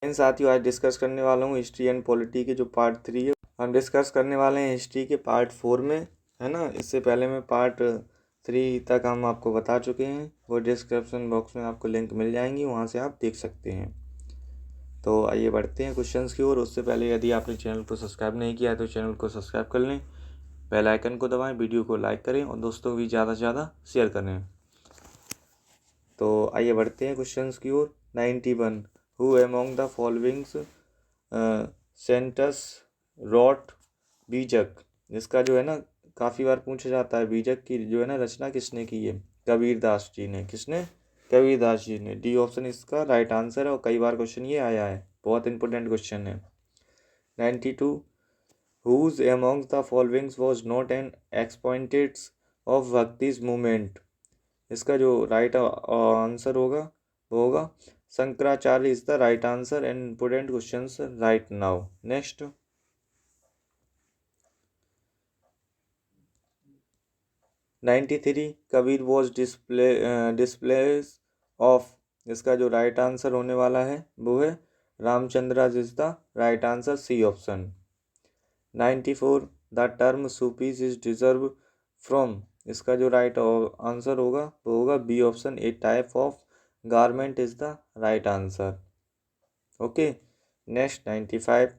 इन साथियों आज डिस्कस करने वाला हूँ हिस्ट्री एंड पॉलिटी के जो पार्ट 3 है। हम डिस्कस करने वाले हैं हिस्ट्री के पार्ट 4 में, है ना। इससे पहले में पार्ट 3 तक हम आपको बता चुके हैं। वो डिस्क्रिप्शन बॉक्स में आपको लिंक मिल जाएंगी, वहाँ से आप देख सकते हैं। तो आइए बढ़ते हैं क्वेश्चंस की ओर। उससे पहले यदि आपने चैनल को सब्सक्राइब नहीं किया है तो चैनल को सब्सक्राइब कर लें, बेल आइकन को दबाएं, वीडियो को लाइक करें और दोस्तों को भी ज़्यादा से ज़्यादा शेयर करें। तो आइए बढ़ते हैं क्वेश्चंस की ओर। 91 who among the followings saints wrote Bijak. इसका जो है ना काफ़ी बार पूछा जाता है, बीजक की जो है ना रचना किसने की है? कबीरदास जी ने। किसने? कबीरदास जी ने। डी ऑप्शन इसका राइट आंसर है और कई बार क्वेश्चन ये आया है, बहुत इंपॉर्टेंट क्वेश्चन है। 92 who among the followings was not an exponent of bhaktis movement. इसका जो राइट आंसर होगा वो होगा Shankaracharya is the right answer and important questions right now. Next 93 Kabir was disciple of. इसका जो राइट आंसर होने वाला है वो है Ramchandra is the right answer, C option. 94 the term Sufis is डिजर्व फ्रॉम। इसका जो राइट आंसर होगा वो होगा B option, A type of garment is the right answer. Okay. Next 95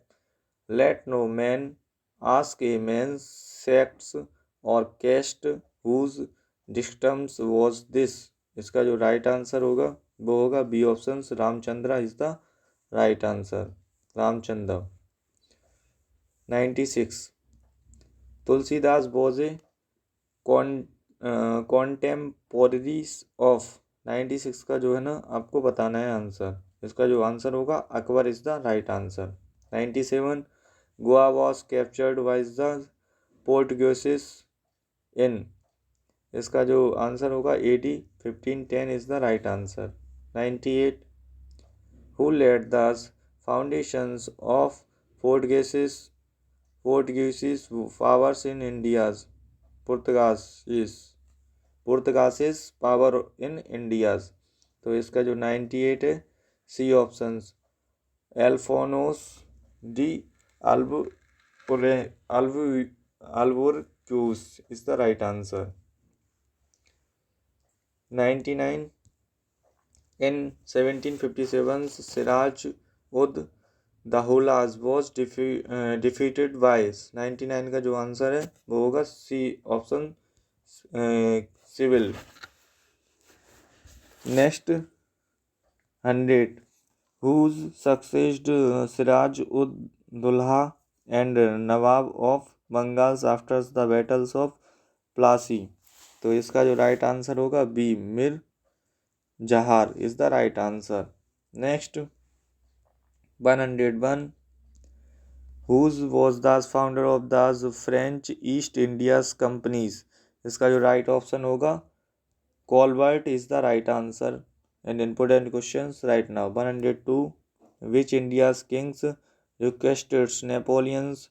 let no man ask a man sects or caste whose dictums was this. इसका जो right answer होगा वो होगा B option, Ramchandra is the right answer, Ramchandra. 96 Tulsidas was a contemporaries of. 96 का जो है ना आपको बताना है आंसर। इसका जो आंसर होगा Akbar is the right answer. 97 Goa was captured by the Portuguese in. इसका जो आंसर होगा AD 1510 is the right answer. 98 who led the foundations of Portuguese powers in India's Portuguese power in India's. तो इसका जो 98 है C option, Alfonso de Albuquerque is the right answer. 99 in 1757 Siraj ud Daula was defeated by. 99 का जो answer है वो होगा C option, civil. Next 100 who succeeded Siraj ud Daula and Nawab of Bengal after the battles of Plassey. तो इसका जो राइट आंसर होगा B Mir Jafar is the right answer. Next 101 who was the founder of the French East Indias companies. इसका जो right option होगा Colbert is the right answer and important questions right now. 102 which Indias kings requested Napoleons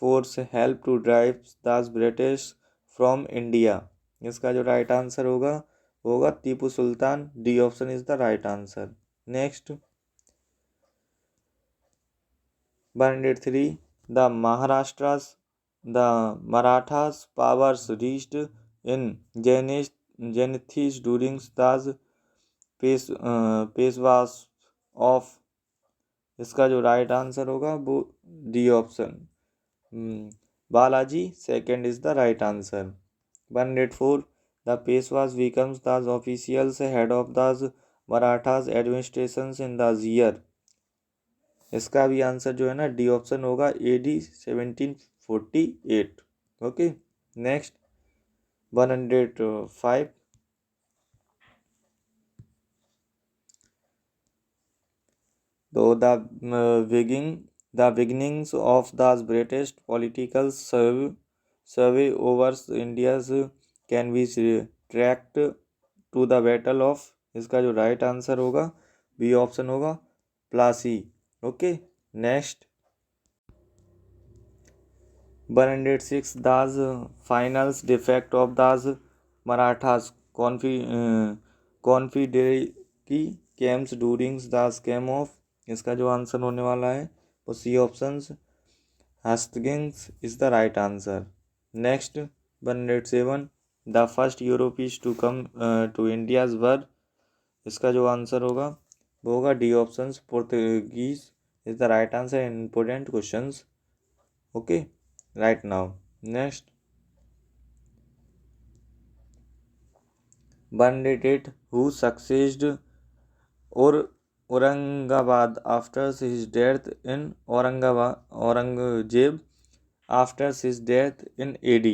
force help to drive the British from India. इसका जो right answer होगा Tipu Sultan, D option is the right answer. Next 103 the Marathas powers reached in Zenith during the Peshwas of. इसका जो right answer होगा वो D option, Balaji second is the right answer. 104 the Peshwas becomes the official head of the Marathas administration in the year. इसका भी answer जो है ना D option होगा, AD 1748। ओके। नेक्स्ट 105 तो the beginnings of the British political survey over India's can be tracked to the battle of। इसका जो right answer होगा बी ऑप्शन होगा, Plassey. Okay. Next 106 the finals defeat of the Marathas confederacy camps during the scam of. इसका जो answer होने वाला है वो C option Hastings is the right answer. Next 107 the first Europeans to come to Indias were, इसका जो answer होगा वो होगा D option Portuguese is the right answer in important questions. Okay right now. Next 108 who सक्सेस्ड और Aurangabad after his death in Aurangzeb after his death in AD।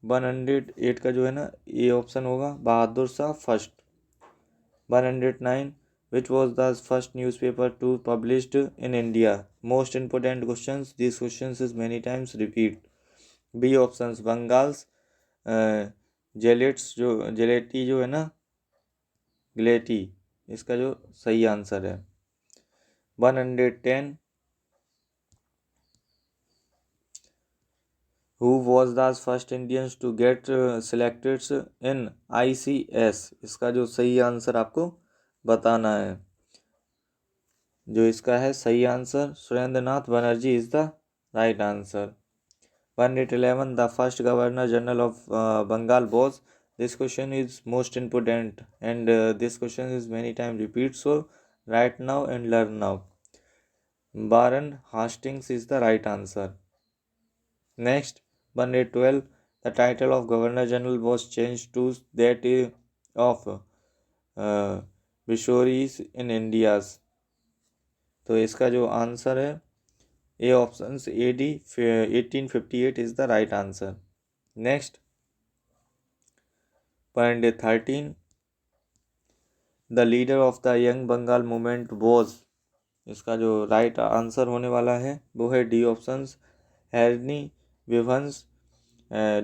108 का जो है ना ए ऑप्शन होगा Bahadur Shah first. 109 which was the first newspaper to published in India? Most important questions, these questions is many times repeat। B options Bengals जेलेटी जो है ना गिलेटी, इसका जो सही आंसर है। 110 who was the first Indians to get selected in ICS, इसका जो सही आंसर आपको बताना है। जो इसका है सही answer Surendra Nath Banerjee is the right answer. 111 the first governor general of Bengal was, this question is most important and this question is many time repeat, so right now and learn now. Warren Hastings is the right answer. Next 112 the title of governor general was change to that of viceroys in India's, तो इसका जो answer है A option AD 1858 is the right answer. Next 113 the leader of the young Bengal movement was, इसका जो right answer होने वाला है वो है डी ऑप्शन हैरनी Vivian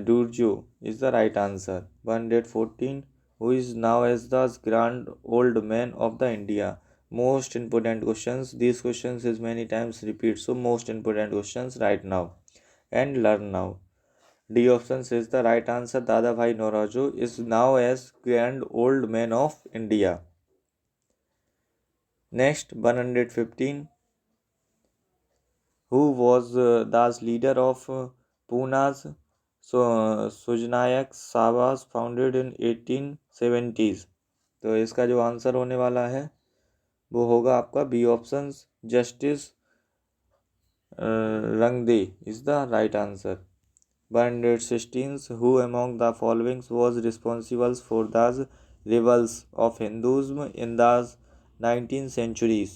Derozio is the right answer. 114 who is known as the grand old man of the India, most important questions, these questions is many times repeat, so most important questions right now and learn now। D option is the right answer, Dada Bhai Naoroji is now as grand old man of India। Next 115 who was the leader of Puna's Sujnayak Sabhas founded in 1870s, तो इसका जो answer होने वाला है वो होगा आपका B option Justice Ranade is the right answer. 116 who among the following was responsible for the revivals of Hinduism in the 19th centuries,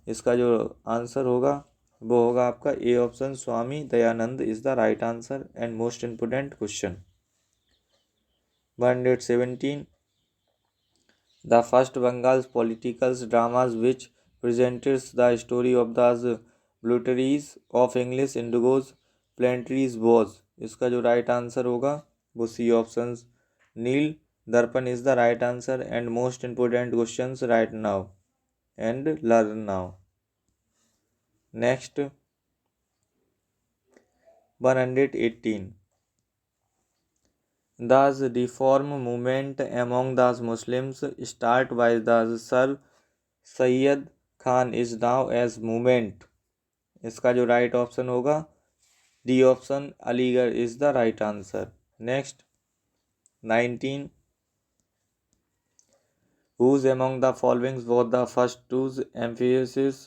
इसका जो आंसर होगा वो होगा आपका A option Swami Dayanand is the right answer and most important question. 117 the first Bengal's political dramas which presented the story of the brutalities of English Indigo's plantaries was, इसका जो right answer होगा वो सी ऑप्शन नील दर्पण is the right answer and most important questions right now and learn now. Next 118 the reform movement among the Muslims start by the Sir Syed Khan is now as movement, इसका जो right option होगा D option Aligarh is the right answer. Next 19 whose among the following was the first to emphasize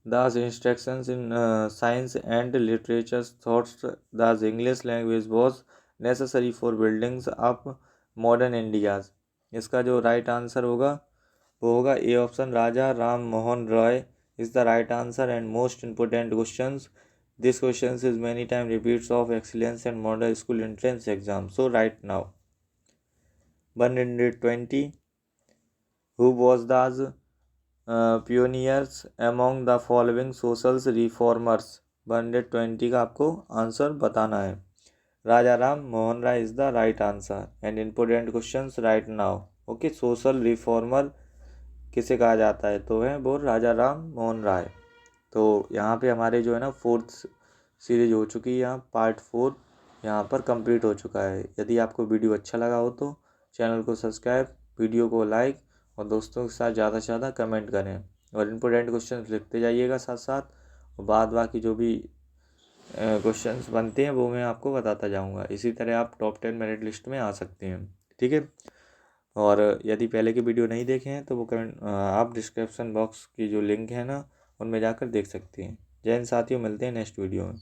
the instructions in science and literature thought the English language was necessary for building up modern India, इसका जो right answer होगा वो होगा A option Raja Ram Mohan Roy is the right answer and most important questions, this questions is many time repeats of excellence and model school entrance exam, so right now. 120 who was the pioneers among the following social reformers, 120 का आपको answer बताना है। Raja Ram Mohan Roy is the right answer and important questions right now. Okay social reformer किसे कहा जाता है, तो है वो राजा राम मोहन राय। तो यहाँ पे हमारे जो है ना 4th सीरीज हो चुकी है, यहाँ पार्ट 4 यहाँ पर कंप्लीट हो चुका है। यदि आपको वीडियो अच्छा लगा हो तो चैनल को सब्सक्राइब, वीडियो को लाइक और दोस्तों के साथ ज़्यादा से ज़्यादा कमेंट करें। और इम्पोर्टेंट क्वेश्चन लिखते जाइएगा साथ साथ, और बाद बाकी जो भी क्वेश्चंस बनते हैं वो मैं आपको बताता जाऊंगा। इसी तरह आप टॉप 10 मेरिट लिस्ट में आ सकते हैं, ठीक है। और यदि पहले की वीडियो नहीं देखे हैं तो वो कमेंट आप डिस्क्रिप्शन बॉक्स की जो लिंक है ना उनमें जाकर देख सकते हैं। जय हिंद साथियों, मिलते हैं नेक्स्ट वीडियो में।